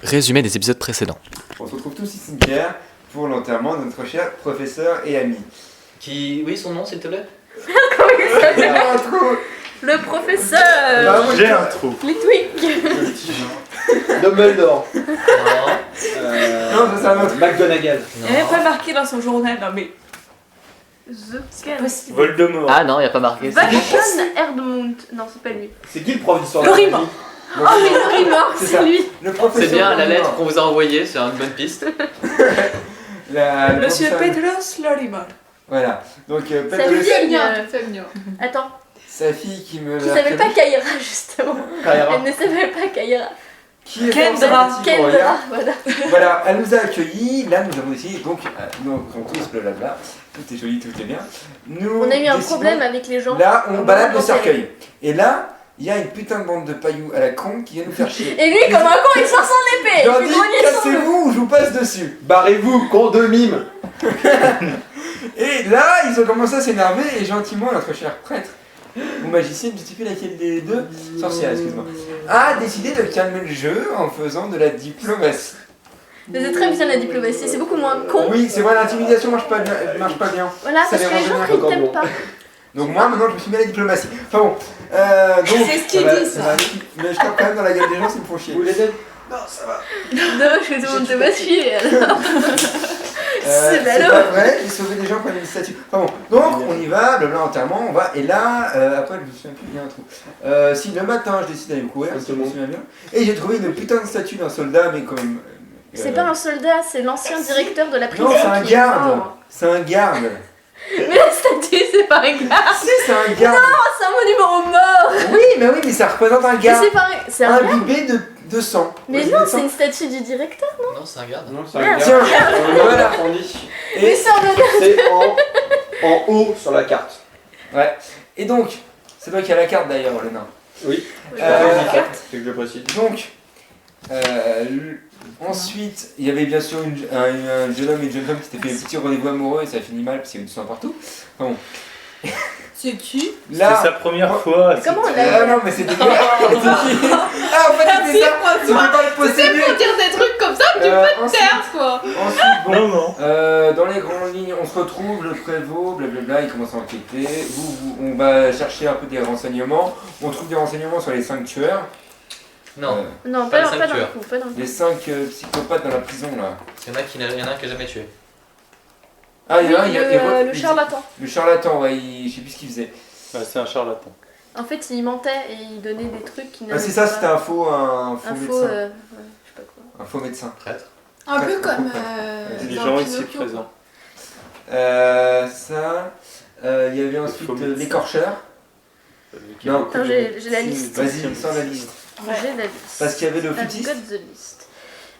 Résumé des épisodes précédents. On se retrouve tous ici Pierre pour l'enterrement de notre cher professeur et ami. Qui... Oui, son nom s'il te plaît. Comment il s'appelle Ah, trop. Le professeur J'ai un trou. Flitwick. Dumbledore. Non, ça c'est un autre. McGonagall. Il n'y avait pas marqué dans son journal, non mais. The Voldemort. Ah non, il n'y a pas marqué. Vagabond Erdmont. Non, c'est pas lui. C'est qui le prof d'histoire Le de la Rima. vie Oh, mais le Rimor, C'est c'est ça. lui. Le professeur. C'est bien, la Voldemort. lettre qu'on vous a envoyée, c'est une bonne piste. Le Monsieur professeur- Petros Lorimer. Voilà. Donc Ça Petros, veut dire. Femio. Attends, sa fille qui me. qui savait pas Kaira justement. Kaira. Elle ne savait pas Kaira. Qui est Kendra. sympathique, Kendra, regarde. voilà. Voilà, elle nous a accueillis. Là, nous avons décidé. Donc, nous avons tous blablabla. Tout est joli, tout est bien. Nous On a eu un décidons- problème avec les gens. Là, on On balade va le cercueil. Et là, il y a une putain de bande de pailloux à la con qui vient nous faire chier. Et lui, comme un con, il sort son épée. Je leur Il dis, fait grogner son loup. cassez-vous ou je vous passe dessus. Barrez-vous, con de mime. Et là, ils ont commencé à s'énerver et gentiment, notre cher prêtre, ou magicienne, je ne sais plus laquelle des deux, sorcière, excuse-moi, a décidé de calmer le jeu en faisant de la diplomatie. Mais c'est très bien la diplomatie, c'est beaucoup moins con. Oui, c'est vrai, l'intimidation marche pas bien. Voilà, Ça parce les que les rend gens généreux, qui t'aiment pas. Donc moi, maintenant, je me suis mis à la diplomatie. Enfin bon, donc... C'est ce qu'il dit, ça. Mais je tape quand même dans la gueule des gens, ça me font chier. Vous les aidez? Non, ça va. Dommage que tout le monde te va suivre alors. C'est C'est ballot. pas vrai, j'ai sauvé des gens qui ont des statues. Enfin bon, donc on y va, blabla enterrement, on va, et là, après je me souviens plus, il y a un trou. Si le matin je décide d'aller me courir, si je me souviens bien, et j'ai trouvé une putain de statue d'un soldat, mais quand même. C'est pas un soldat, c'est l'ancien directeur de la prison. Non, c'est un qui est garde. mort. C'est un garde. Mais la statue, c'est pas un garde. Si, c'est un garde. Oh, c'est un monument aux morts. Oui, mais ça représente un Mais garde. c'est pas un... C'est un garde. Imbibé de sang. Mais Vas-y, non, mets c'est sang. une statue du directeur. Non, c'est un garde. Non, c'est Merde. un Tiens, gars. voilà. Mais Et, c'est un garde. C'est en haut sur la carte. ouais. Et donc, c'est toi qui as la carte d'ailleurs, le nain. Oui. C'est que je précise. Donc, ensuite, il y avait bien sûr un jeune homme et une jeune femme qui s'étaient fait un petit rendez-vous amoureux et ça a fini mal parce qu'il y avait du sang partout. Enfin bon. C'est qui C'est sa Là. première fois. Mais comment on c'était- l'a- Ah non, mais c'était bien. Ah, en fait, c'était ça. Tu peux pas le posséder. dire des trucs comme ça, Ensuite, quoi. bon. Non, non. Dans les grandes lignes, on se retrouve, le prévôt, blablabla, il commence à enquêter. On va chercher un peu des renseignements. On trouve des renseignements sur les 5 tueurs. Non, Non, Pas pas le d'un sanctuaire. coup, pas d'un coup. Les 5 psychopathes dans la prison là. il y en a un qui a jamais tué. Ah, il y en a un, Le charlatan. Le charlatan, ouais, je sais plus ce qu'il faisait. Ah, c'est un charlatan. En fait, il mentait et il donnait des trucs qui Ah, n'avaient c'est ça, pas- c'était un faux un faux, médecin. ouais, je sais pas quoi. Un faux médecin. Prêtre. Un peu Presque comme. Les dans gens ici Pinocchio, présents. Ça, il y avait ensuite faux médecin. l'écorcheur. Non, Attends, j'ai la liste. Vas-y, sors la liste. J'ai la liste. Parce qu'il y avait le I've footiste. got the list.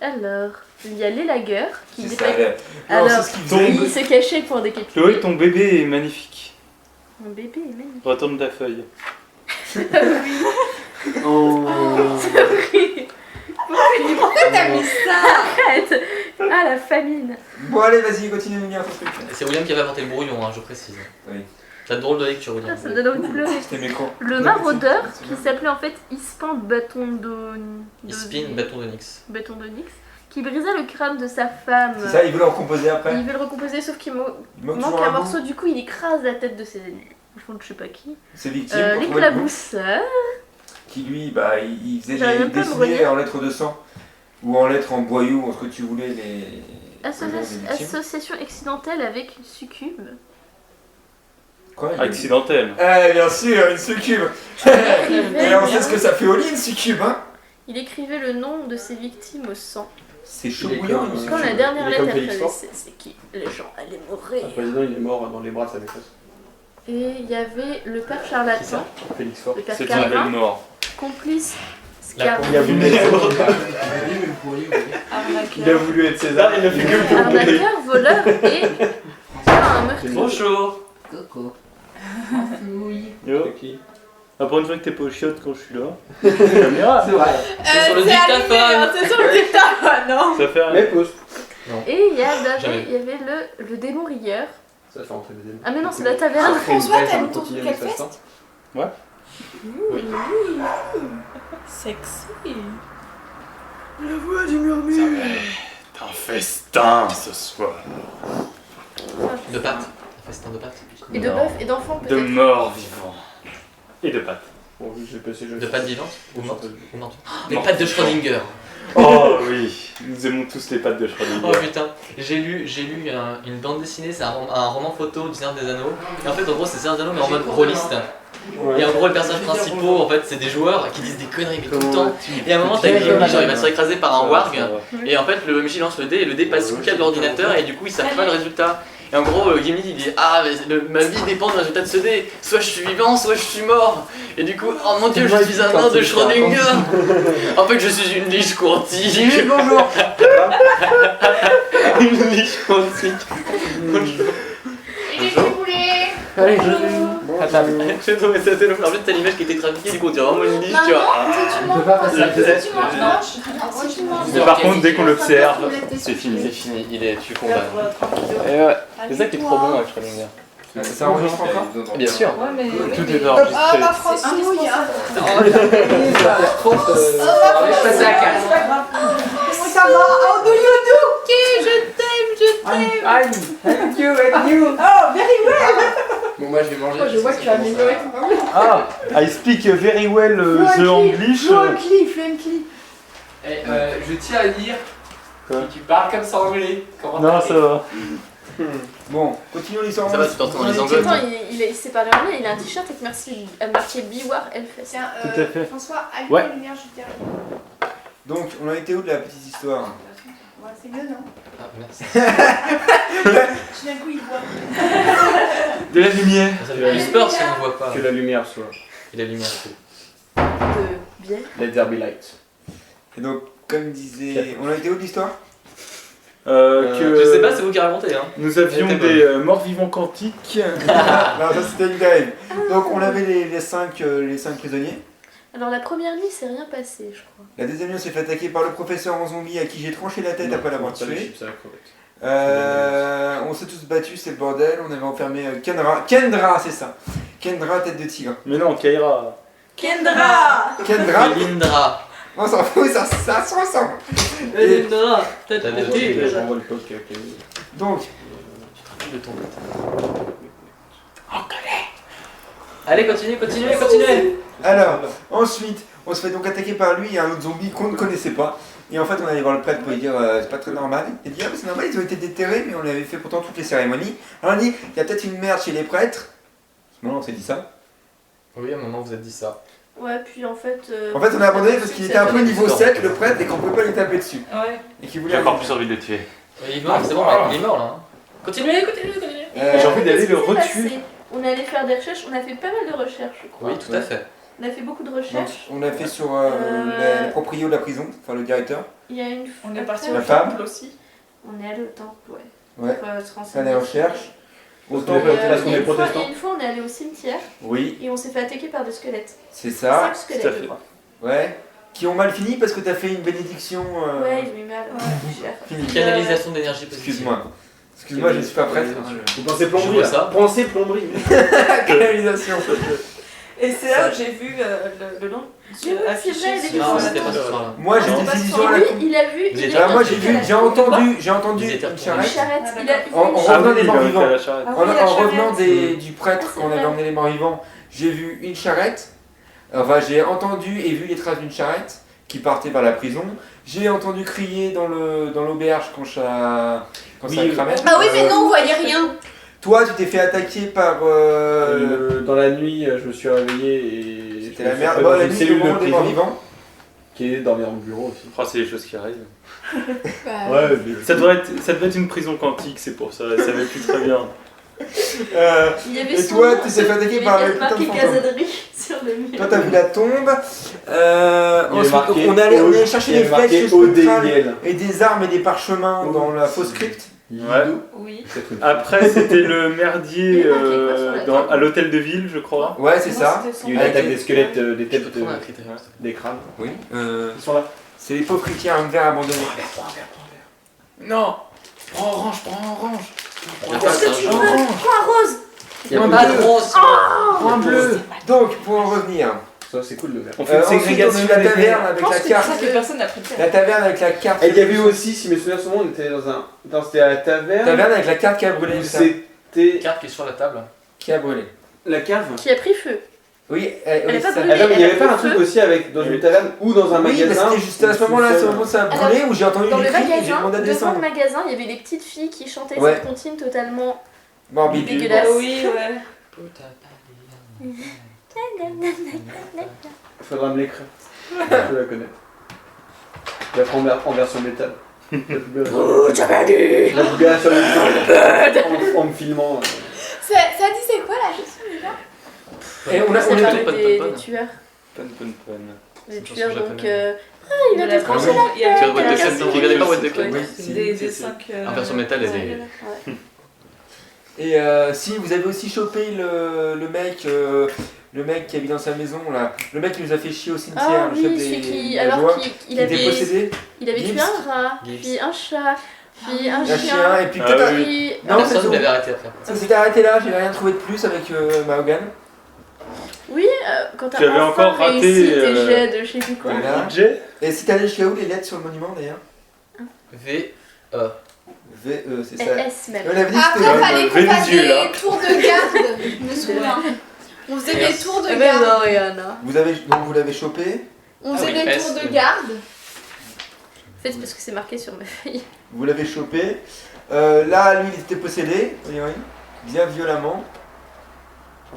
Alors, il y a l'élagueur qui C'est détecte. ça. Non, Alors, c'est ce qu'il faisait. il se cachait pour décapiter. Chloé, ton bébé est magnifique. Mon bébé est magnifique. Retourne ta feuille. Pourquoi t'as mis ça? Arrête. Ah, la famine. Bon, allez, vas-y, continue de lire ton truc. C'est William qui avait inventé le brouillon, hein, je précise. Oui. T'as de drôle de lecture, William. Ah, ça me donne envie de pleurer. C'était mécro. Le maraudeur, qui s'appelait en fait Ispan Bâton Ispin, bâton de Nyx. Bâton d'Onyx, qui brisa le crâne de sa femme. C'est ça, il voulait en composer après. Il veut le recomposer, sauf qu'il Il manque manque toujours un bout. morceau, du coup il écrase la tête de ses ennemis. Au fond de je sais pas qui. C'est victime. pour trouver le bout. L'éclabousseur. Qui lui, bah, il faisait J'arrive des même pas à me dessinés relire. en lettres de sang. Ou en lettres en boyau, ou ce que tu voulais, les. Association accidentelle avec une succube. Quoi Accidentel. Eh, bien sûr, une succube. Et on sait ce que ça fait au lit, une succube, hein. Il écrivait le nom de ses victimes au sang. C'est chaud Il est bouillant, comme- une Quand succube. la dernière il est comme lettre Félix avait Faure. c'est qui les gens allaient mourir. Le président, il est mort dans les bras de sa maîtresse. Et il y avait le père Qui charlatan, ça Félix Faure. le père C'est une belle Carvin, mort. complice La Scar. Il a voulu il a voulu être César, il a fait que le Arnaqueur, voleur et un meurtrier. Bonjour. Coco. Yo. C'est qui Ah, pour une fois que t'es pas au chiotte quand je suis là. Caméra. C'est vrai. C'est sur le dictaphone. C'est sur le dictaphone, non? Ça fait rien. Mais pause. Et il y Jamais. avait le démon rieur. Ça fait entrer des démons. Ah mais non, c'est la taverne. François, t'as mis ton truc à fest? Ouais. Sexy. La voix du murmure. Un festin ce soir. De pâtes. Un festin de pâtes. Et de bœuf et d'enfants De peut-être. morts vivants. Et de pâtes. Bon, j'ai passé le De pâtes vivantes ou mortes mortes. Ou mortes. Les pâtes de Schrödinger. Oh oui, nous aimons tous les pâtes de Oh Schrödinger. putain, j'ai lu une bande dessinée, c'est un roman photo du Seigneur des Anneaux. Et en fait, en gros, c'est Seigneur des Anneaux, mais en mode rôliste. Et en gros, les personnages principaux, en fait, c'est des joueurs qui disent des conneries mais tout le temps. Et à un moment, t'as Gimli, genre il va se faire écraser par un warg. Et en fait, le MJ lance le dé et le dé passe sous le câble de l'ordinateur et du coup, il savent pas le résultat. Et en gros, Gimli il dit ah, mais ma vie dépend du résultat de ce dé. Soit je suis vivant, soit je suis mort. Et du coup, oh mon dieu, je suis un nain de Schrödinger. En fait, je suis une liche quantique. Gimli, bonjour. Une liche quantique. Il est poulet. Allez, J'ai trouvé ça tellement. En fait, t'as l'image qui était trafiquée, du coup, on dirait vraiment une liche, tu vois. Si tu manges pas, si tu manges, non. Si tu manges, Mais par contre, dès qu'on l'observe, c'est c'est fini. C'est fini, tu condamnes. Et Et ouais, c'est ça qui est trop bon avec Schrödinger. Ça enregistre encore? Bien sûr. Ouais, mais. Tout est Ah, enregistré. ma France, Un mouille, hein. Passer à 4. Ça va. Oh, do you do? Ok, je t'aime. Aïe, thank you, thank you. Oh, very well. Bon, moi je vais manger. Oh, je vois que tu as amélioré ton anglais. Ah, I speak very well the English. Fluently. Je tiens à dire Quoi que tu parles comme ça anglais. Comment Non, t'as ça va. Bon, continuons l'histoire. Ça va, tu t'entends dans les angles. Attends, il s'est parlé anglais, il a un t-shirt avec marqué Biwar Hellfest. Tiens, Tout à fait. François, allume Ouais. la lumière, je dirais. Donc, on a été où de la petite histoire? Ouais, c'est mieux, non? Ah, merci. Tout d'un coup, il voit. De la lumière. Ça fait plus peur si on ne voit pas. Que la lumière soit. Et la lumière. De bière. Let there be light. Et donc, comme disait. On a été où de l'histoire? Que Je sais pas, c'est vous qui racontez. Hein. nous avions C'était des morts vivants quantiques. Non, ça c'était une dérive. Donc, on avait les 5 prisonniers. Alors la première nuit, c'est rien passé, je crois. La deuxième nuit, on s'est fait attaquer par le professeur en zombie à qui j'ai tranché la tête après l'avoir Pas les tué. chips à la crevette. On s'est tous battus, c'est le bordel. On avait enfermé Kendra, c'est ça. Kendra, tête de tigre. Mais non, Kaira. Kendra. Kendra, Lindra. on s'en fout, ça se ressemble. Lindra. T'as des j'envoie le poke avec les. Donc, De ton côté. Allez, continuez. alors, ensuite, on se fait donc attaquer par lui et un autre zombie qu'on ne connaissait pas. Et en fait, on allait voir le prêtre pour lui dire c'est pas très normal. Il dit ah, mais c'est normal, ils ont été déterrés, mais on avait fait pourtant toutes les cérémonies. Alors on dit il y a peut-être une merde chez les prêtres. Non, on s'est dit ça. Oui, à un moment, vous avez dit ça. Ouais, puis en fait. En fait, on a abandonné parce qu'il était un peu niveau 7, le prêtre, et qu'on pouvait pas lui taper dessus. Ouais. Et qu'il voulait. J'ai encore plus envie de le tuer. Il est mort, c'est bon, là, il est mort là. Hein. Continuez. J'ai envie d'aller qu'est-ce le qui s'est retuer. passé? On est allé faire des recherches, on a fait pas mal de recherches, je crois. Oui, tout à fait. On a fait beaucoup de Donc, recherches. on a fait sur les proprios de la prison, enfin le directeur. Il y a une. On est parti La au femme. temple aussi. On est allé au temple, ouais. Ouais. Pour, se Ça renseigner. les recherches. Au Et, temple, parce qu'on il y a est une fois- protestants. il y a une fois, on est allé au cimetière Oui, et on s'est fait attaquer par des squelettes. c'est ça. 5 squelettes, tout à fait. je crois. Ouais. Qui ont mal fini parce que t'as fait une bénédiction. Ouais, ils ont eu mal. Cher. Finie. Canalisation d'énergie positive. Excuse-moi. Excuse-moi, je ne suis pas prêtre. Vous pensez Je plomberie vois là ça. Pensez plomberie. Canalisation. Et c'est là où j'ai vu le nom Oui, c'est vrai, les Non, Ouais, c'était pas ce soir-là. Moi j'ai Non, des parce illusions que à la lui, con. il a vu. Vous il étiez est Ah, moi parti j'ai à vu, la- j'ai entendu Ils étaient une Une charrette. charrette. Ah, Il a d'accord. En il- revenant des morts vivants. à la charrette. Ah En, oui, la en revenant charrette. du prêtre Ah, c'est quand on avait vrai. emmené les morts vivants, j'ai vu une charrette. Enfin, j'ai entendu et vu les traces d'une charrette qui partait vers la prison. J'ai entendu crier dans l'auberge quand ça Oui. cramait. Ah oui, mais non, on voyait rien. Toi, tu t'es fait attaquer par. Dans la nuit, je me suis réveillé et. C'était je la me suis merde. fait Bon, dans la une nuit, cellule au moment de des morts prison vivants. qui est dans mon bureau aussi. Oh, c'est les choses qui arrivent. Bah, Ouais, ça devait être une prison quantique, c'est pour ça. Ça va plus très bien. Il y avait Et son toi, nom, tu t'es fait attaquer il y par avait le putain de marqué fantôme. casaderie sur le mur. Toi, t'as vu la tombe. Ensuite, marqué on est allé chercher des flèches spectrales ODIL. et des armes et des parchemins dans la fausse crypte. Ouais. Oui. Après, c'était le merdier Il y a marqué quoi sur la table à l'hôtel de ville, je crois. Ouais, c'est ça. Il y a eu une attaque des squelettes, des Je têtes, peux trouver un critère. des crânes. Oui. Ils sont là. C'est les pauvres chrétiens en verre abandonnés. Non. Prends orange. Qu'est-ce que tu veux? Prends un rose. Il y a pas de rose. Point bleu. Donc, pour en revenir, Ça, c'est cool de faire. On fait une Ensuite, on a ségrégation eu la des taverne Je avec pense la que carte. c'est que personne n'a pris de La taverne avec la carte. Et il y avait eu aussi, si mes souvenirs sont bons, on était dans un. Attends, c'était à la taverne. Taverne avec la carte qui a brûlé. Où ça. c'était. Carte qui est sur la table. Qui a brûlé. La cave. Qui a pris feu. Oui, Elle oui, est pas ça. brûlée. Ah non, mais il n'y avait elle pas a un pris truc feu. aussi avec dans une taverne ou dans un Oui, mais magasin. c'était juste à ce moment-là, c'est au moment où ça a brûlé, où j'ai entendu Dans des le cris et j'ai magasin, demandé à devant le descendre. magasin, il y avait des petites filles qui chantaient Ouais. cette comptine totalement Morbide. dégueulasse. Oui, ouais. Faudra me l'écrire. Je la connais. La prendre en version métal. La plus belle version métal. En me filmant. Ça disait quoi la chanson déjà? Et on a, Ça on parlait est... des tueurs. Pon. Des une chanson tueurs, donc... japonaise. il a décroché Ah oui. la Tu tête. regardes What the Clock, vous regardez pas What the Clock. Oui, si. Des 5. En version métal, elle est. Ouais. Et si vous avez aussi chopé le mec qui habite dans sa maison là, le mec qui nous a fait chier au cimetière, Ah le chef oui, des celui qui... des Alors joueurs, qu'il qui était possédé, il avait tué Gibbs. un rat, Gibbs. puis un chat, puis un un chien, chien, et puis Ah peut-être... oui. puis... Non, Personne c'est ne l'avait arrêté après. Ça s'était arrêté là, j'ai rien trouvé de plus avec Mahogan. Oui, quand t'as J'avais enfin encore raté, réussi tes jets de je sais plus quoi. Voilà. Budget. Et si t'allais jusqu'à où les lettres sur le monument d'ailleurs V. VE, c'est ça. S même. On avait dit que Après, c'était... fallait qu'on fasse Venezuela. des tours de garde. Je me souviens. On faisait des tours de Eh ben non, garde. Rihanna. Donc vous l'avez chopé, On Ah faisait oui, des S, tours de oui. garde. En fait, c'est parce que c'est marqué sur ma feuille. vous l'avez chopé. Là, lui, il était possédé, oui, bien violemment.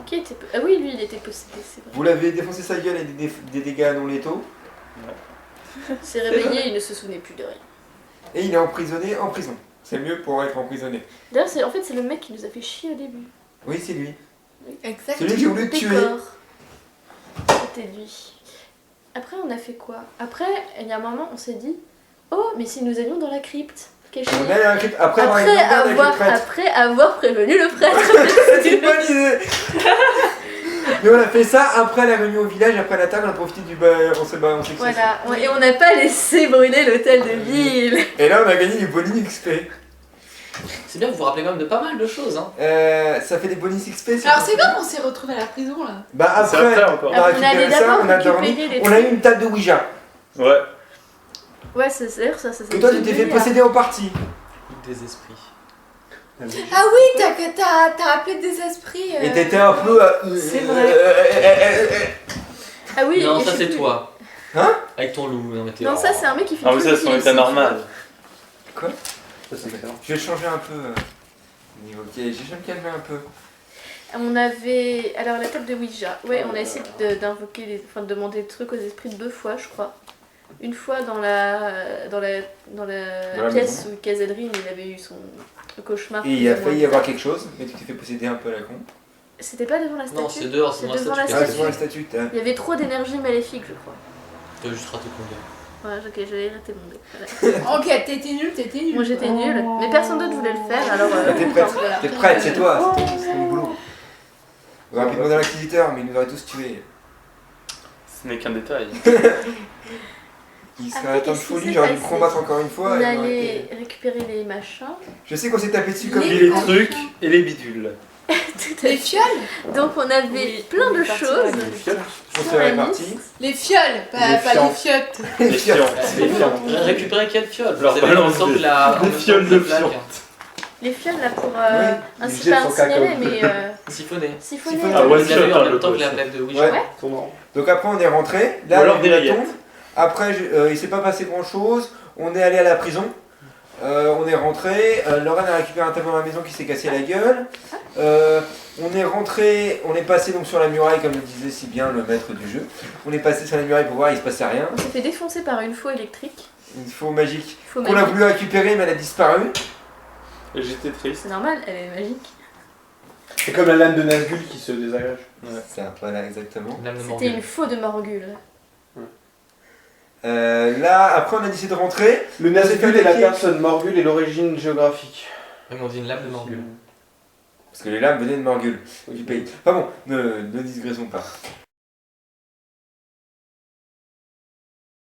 Qui était... Ah oui, lui, il était possédé, c'est vrai. Vous l'avez défoncé sa gueule avec des dégâts non létaux. Il s'est réveillé, il ne se souvenait plus de rien. Et il est emprisonné en prison. C'est mieux pour être emprisonné. D'ailleurs, en fait, c'est le mec qui nous a fait chier au début. Oui, c'est lui. Exact. C'est lui qui a voulu te tuer. Décor. C'était lui. Après, on a fait quoi? Après, il y a un moment, on s'est dit, oh, mais si nous allions dans la crypte, cachée. On est à la crypte après avoir été avec le prêtre. Après avoir prévenu le prêtre. C'est une bonne idée. Mais on a fait ça après la réunion au village, après la table, on a profité du bar, on s'est Voilà, et on n'a pas laissé brûler l'hôtel de ville. Et là, on a gagné du bonus XP. C'est bien, vous vous rappelez quand même de pas mal de choses. Hein. Ça fait des bonus XP. Alors, c'est quand on s'est retrouvés à la prison là? Bah C'est après, après encore. on a On récupéré allait ça, d'abord on a dormi. récupérer les On a trucs. eu une table de Ouija. Ouais. Ouais, c'est d'ailleurs ça. Que toi, tu t'es fait posséder en partie. Des esprits. Ah oui, t'as appelé des esprits. Et t'étais un peu... C'est vrai. Ah oui, Non, et ça je sais c'est plus. toi. Hein? Avec ton loup. Non, mais t'es- Non, ça c'est un mec qui fait Ah oui, tout ça, le c'est son film état ici, normal. Quoi? Ça, c'est bien. Je vais changer un peu. Niveau ok, je vais me calmer un peu. On avait. Alors, la table de Ouija. Ouais, on a essayé d'invoquer, enfin de demander des trucs aux esprits 2 fois, je crois. Une fois dans la pièce où Kazadrine il avait eu son cauchemar. Et il a plus ou moins failli y avoir bizarre. quelque chose, mais tu t'es fait posséder un peu à la con. C'était pas devant la statue. Non, c'est dehors, c'est C'est dans la devant statue. la Ah, statue. c'est pour la statue, t'as... Il y avait trop d'énergie maléfique, je crois. T'as juste raté ton dé. Ouais, ok, j'allais arrêter mon dé. Voilà. Ok, t'étais nul, t'étais nul. Moi j'étais nulle, mais personne d'autre voulait le faire, alors. T'es prête, voilà. t'es prête, c'est toi, c'est ton boulot. Rapidement dans l'inquisiteur, mais il nous aurait tous tués. Ce n'est qu'un détail. Il serait Après, un temps de qu'est-ce qui folie, s'est j'aurais dû passé combattre encore une fois. On et allait récupérer les machins. Je sais qu'on s'est tapé dessus comme Les- Et les trucs et les bidules. Les fioles? Donc on avait plein de choses. on sur s'est la répartis. liste. Les fioles, pas les fiottes. Les fientes. Les fientes. Récupérer quelle fiole? Leur Vous avez balance le temps des- que la. des en même temps fioles que la de plaque. fientes. Les fioles là pour Oui, ainsi il pas jette son incinérer, cacao. mais Siphonner. siphonner. Siphonner. Ah Vous ouais, l'avez sûr, eu en t'as même le temps que boss. la plaque de Ouija. Ouais. Donc après on est rentré, là Ou alors avec des la rillettes. tombe. Après il s'est pas passé grand chose, on est allé à la prison. On est rentré, Lorraine a récupéré un tableau dans la maison qui s'est cassé la gueule. On est rentré, on est passé donc sur la muraille comme le disait si bien le maître du jeu. On est passé sur la muraille pour voir, il se passait rien. On s'est fait défoncer par une faux électrique. Une faux magique Faux qu'on a magique. voulu récupérer mais elle a disparu. Et j'étais triste. C'est normal, elle est magique. C'est comme la lame de Nazgûl qui se désagrège. Ça, voilà exactement. Lame de C'était Morgul. une faux de Morgul. Là après on a décidé de rentrer. Le Nazgûl est la personne, Morgul est l'origine géographique. Ils m'ont dit une lame de Morgul. Parce que les lames venaient de Morgul, du pays. Enfin bon, ne digressons pas.